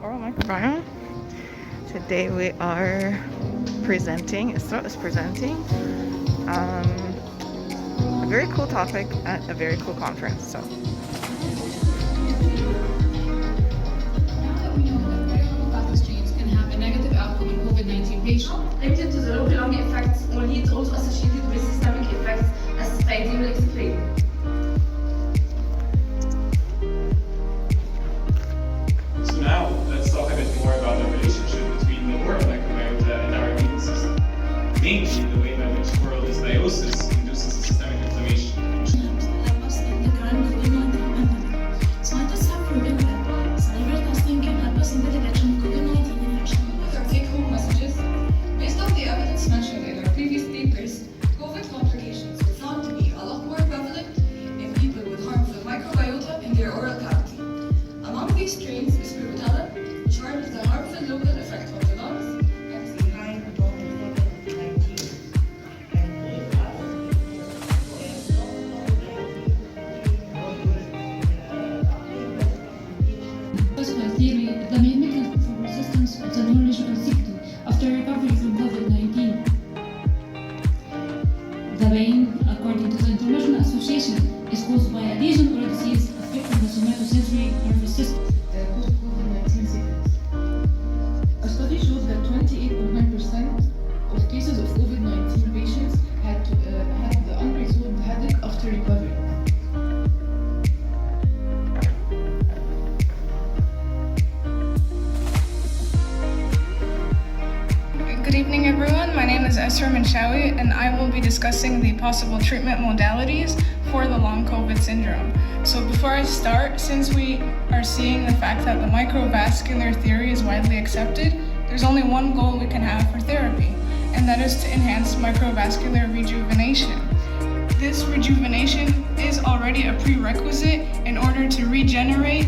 oral microbiome. Today we are presenting, Esraa is presenting a very cool topic at a very cool conference. So. Now that we know that viral strains can have a negative outcome in COVID-19 patients, linked to the local lung effects only, it's also associated with systemic effects, as society will explain. So now, let's talk a bit more about the relationship between the oral microbiota and our immune system. Mainly, the way by which oral dysbiosis induces systemic inflammation. Help us in the current COVID-19 pandemic. Scientists have proven that salivary testing can help us in the detection of COVID-19 infection. with our take-home messages, based on the evidence mentioned in our previous papers, COVID complications were found to be a lot more prevalent in people with harmful microbiota in their oral cavity. Among these strains is Prevotella, which harbors the harmful local effect of the lungs, and is behind both COVID-19 and By theory, the main mechanism for resistance of the neurological system after recovery from COVID-19. The pain, according to the International Association, is caused by a lesion or a disease affecting the somatosensory nervous system. Post-COVID-19 sickness. A study showed that 28.9% of cases of COVID-19 patients had the unresolved headache after recovery. Good evening, everyone. My name is Esraa and I will be discussing the possible treatment modalities for the long COVID syndrome. So before I start, since we are seeing the fact that the microvascular theory is widely accepted, there's only one goal we can have for therapy, and that is to enhance microvascular rejuvenation. This rejuvenation is already a prerequisite in order to regenerate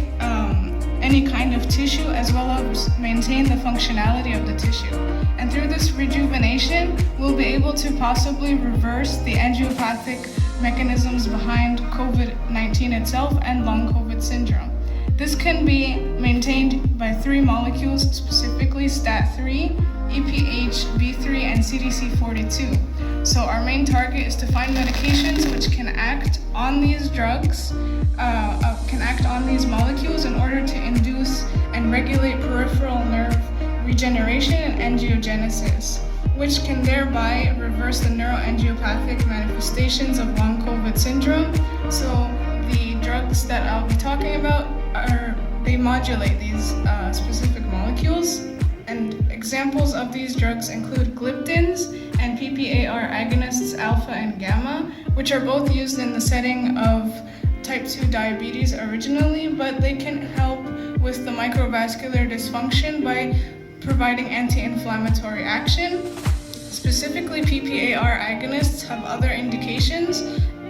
any kind of tissue as well as maintain the functionality of the tissue. And through this rejuvenation, we'll be able to possibly reverse the angiopathic mechanisms behind COVID-19 itself and long COVID syndrome. This can be maintained by three molecules, specifically STAT3, EPH, B3, and CDC42. So our main target is to find medications which can act on these drugs, can act on these molecules in order to induce and regulate peripheral nerve regeneration and angiogenesis, which can thereby reverse the neuroangiopathic manifestations of long COVID syndrome. So the drugs that I'll be talking about they modulate these specific molecules, and examples of these drugs include gliptins and PPAR agonists alpha and gamma, which are both used in the setting of type 2 diabetes originally, but they can help with the microvascular dysfunction by providing anti-inflammatory action. Specifically, PPAR agonists have other indications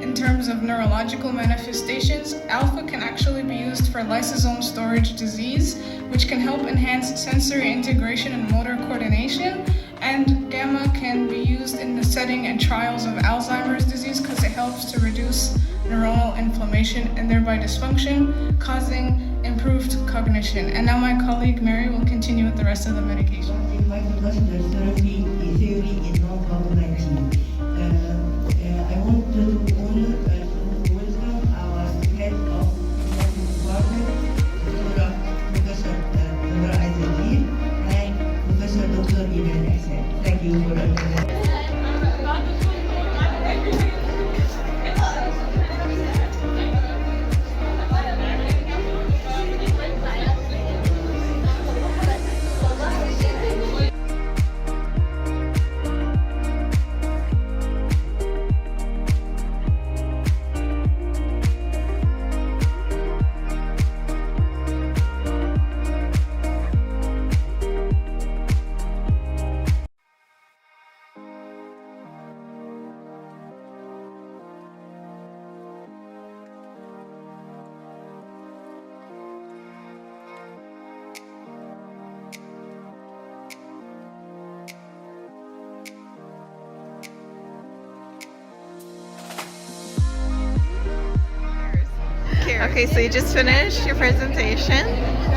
in terms of neurological manifestations. Alpha can actually be used for lysosome storage disease, which can help enhance sensory integration and motor coordination. And gamma can be used in the setting and trials of Alzheimer's disease because it helps to reduce neuronal inflammation and thereby dysfunction, causing improved cognition. And now my colleague Mary will continue with the rest of the medication. Hepatogastroenterology theory in non-COVID-19. I want to welcome our head of the department, Professor Aizadin, and Professor Dr. Esraa. Thank you for attending. Okay, so you just finished your presentation.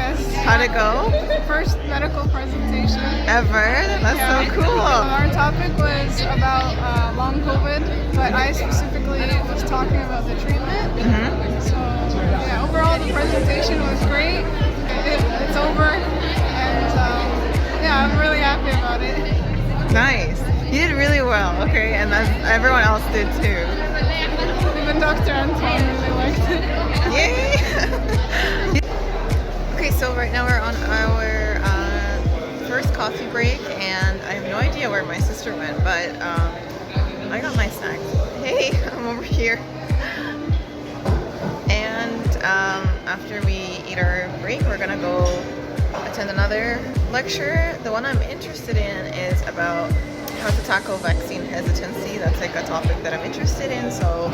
Yes. How'd it go? First medical presentation. Ever? That's so cool. Our topic was about long COVID, but I specifically was talking about the treatment. So yeah, overall the presentation was great. It's over, and yeah, I'm really happy about it. Nice. You did really well, okay? And everyone else did too. Even Dr. Antoine really liked it. Yay! Okay, so right now we're on our first coffee break, and I have no idea where my sister went, but I got my snacks. Hey, I'm over here. And after we eat our break, we're gonna go attend another lecture. The one I'm interested in is about how to tackle vaccine hesitancy. That's like a topic that I'm interested in, so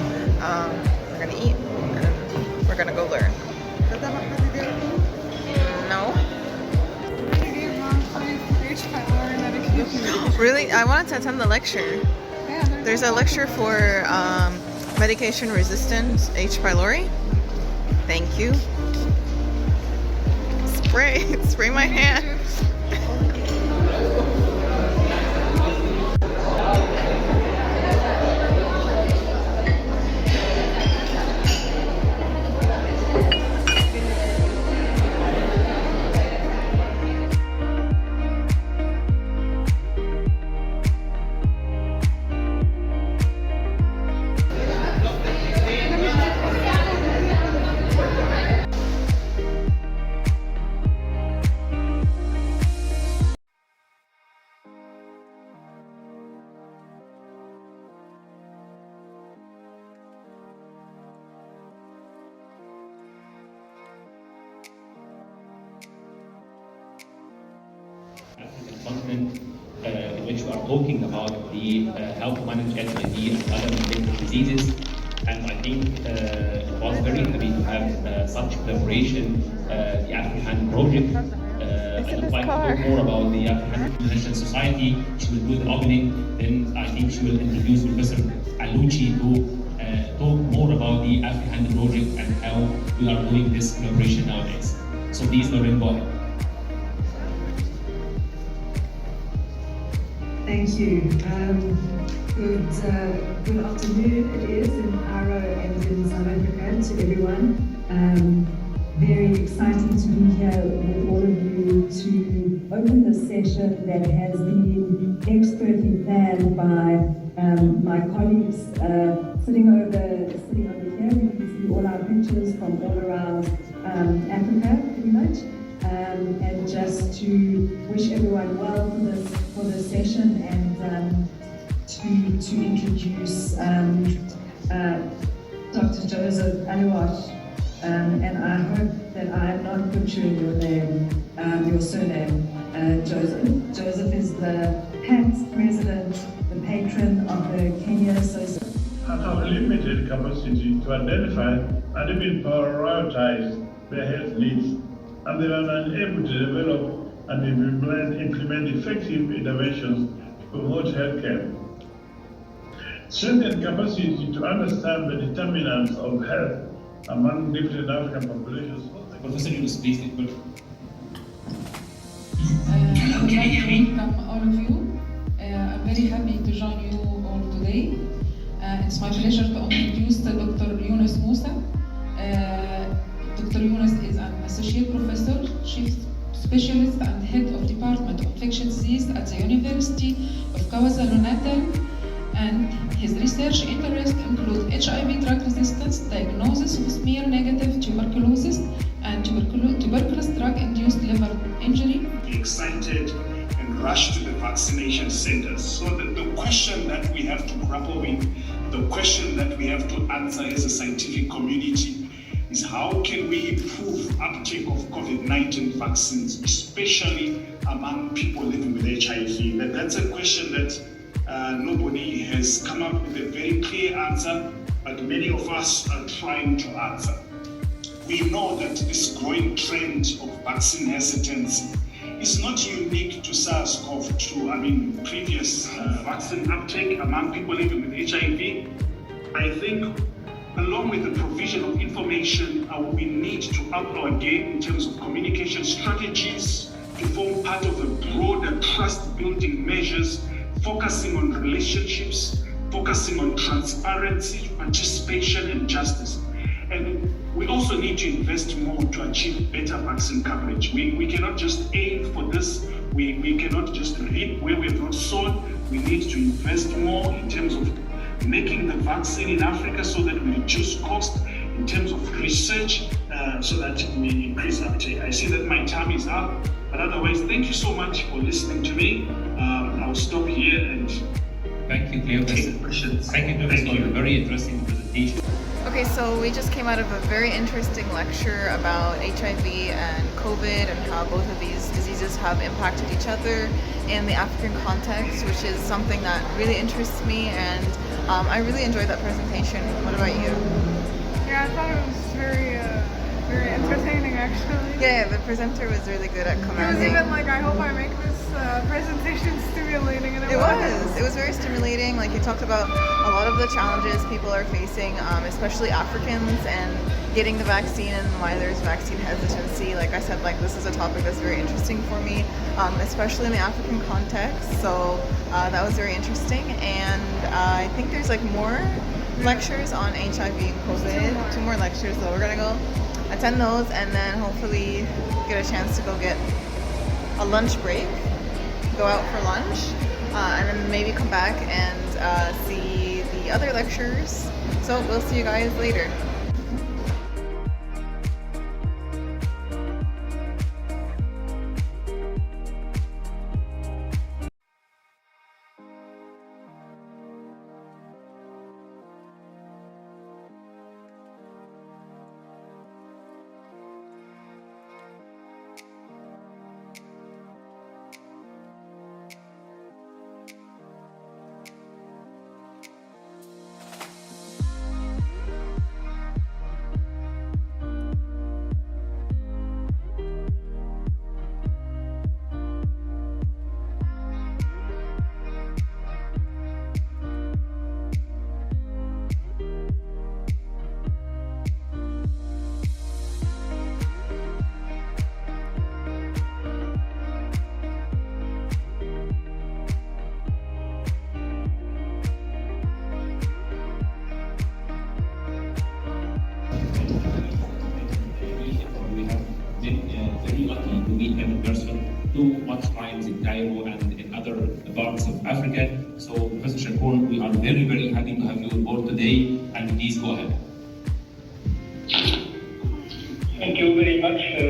we're gonna eat and we're gonna go learn. No? Really? I wanted to attend the lecture. There's a lecture for medication resistant H. pylori. Thank you. Spray my hand. continent in which we are talking about the how to manage HIV and other infectious diseases. And I think it was very happy to have such collaboration, the African project. I would like to talk more about the African International Society. She will do the opening, then I think she will introduce Professor Alucci to talk more about the African project and how we are doing this collaboration nowadays. So please, Lauren, go ahead. Thank you. Good afternoon. It is in Cairo and in South Africa to everyone. Very exciting to be here with all of you to open this session that has been expertly planned by my colleagues sitting over here. You can see all our pictures from all around Africa, pretty much. And just to wish everyone well for this session and to introduce Dr. Joseph Antoine. And I hope that I am not butchering your name, your surname, Joseph. Joseph is the past president, the patron of the Kenya Association. Have limited capacity to identify and even prioritize their health needs, and they are unable to develop and implement effective interventions to promote healthcare. Strengthened capacity to understand the determinants of health among different African populations. Professor Yunus, please. I would like to welcome all of you. I'm very happy to join you all today. It's my pleasure to introduce Dr. Yunus Musa. Dr. Yunus is an associate professor, chief specialist and head of Department of Infectious Disease at the University of KwaZulu-Natal. And his research interests include HIV drug resistance, diagnosis of smear-negative tuberculosis, and tuberculous drug-induced liver injury. Excited and rush to the vaccination centers. So the question that we have to grapple with, the question that we have to answer as a scientific community is how can we improve uptake of COVID-19 vaccines, especially among people living with HIV? That's a question that nobody has come up with a very clear answer, but many of us are trying to answer. We know that this growing trend of vaccine hesitancy is not unique to SARS-CoV-2. I mean, previous vaccine uptake among people living with HIV, I think along with the provision of information, we need to up our game in terms of communication strategies to form part of a broader trust-building measures, focusing on relationships, focusing on transparency, participation, and justice. And we also need to invest more to achieve better vaccine coverage. We cannot just aim for this. We cannot just reap where we have not sown. We need to invest more in terms of making the vaccine in Africa so that we reduce cost, in terms of research, so that we increase uptake. I see that my time is up, but otherwise, thank you so much for listening to me. I'll stop here and thank you, Cleopas. Take questions. Thank you, Cleopas, for a very interesting presentation. Okay, so we just came out of a very interesting lecture about HIV and COVID and how both of these diseases have impacted each other in the African context, which is something that really interests me, and I really enjoyed that presentation. What about you? Yeah, I thought it was very entertaining actually. Yeah, the presenter was really good at It was commanding. even like, I hope I make this presentation stimulating, and It was very stimulating. Like, he talked about a lot of the challenges people are facing, especially Africans, and getting the vaccine and why there's vaccine hesitancy. Like I said, like, this is a topic that's very interesting for me, especially in the African context. So that was very interesting, and I think there's like more lectures on HIV and COVID. Two more lectures, so we're gonna go attend those, and then hopefully get a chance to go get a lunch break, go out for lunch, and then maybe come back and see the other lectures. So we'll see you guys later. too much times in Cairo and in other parts of Africa. So, Professor Shakur, we are very, very happy to have you on board today, and please go ahead. Thank you very much.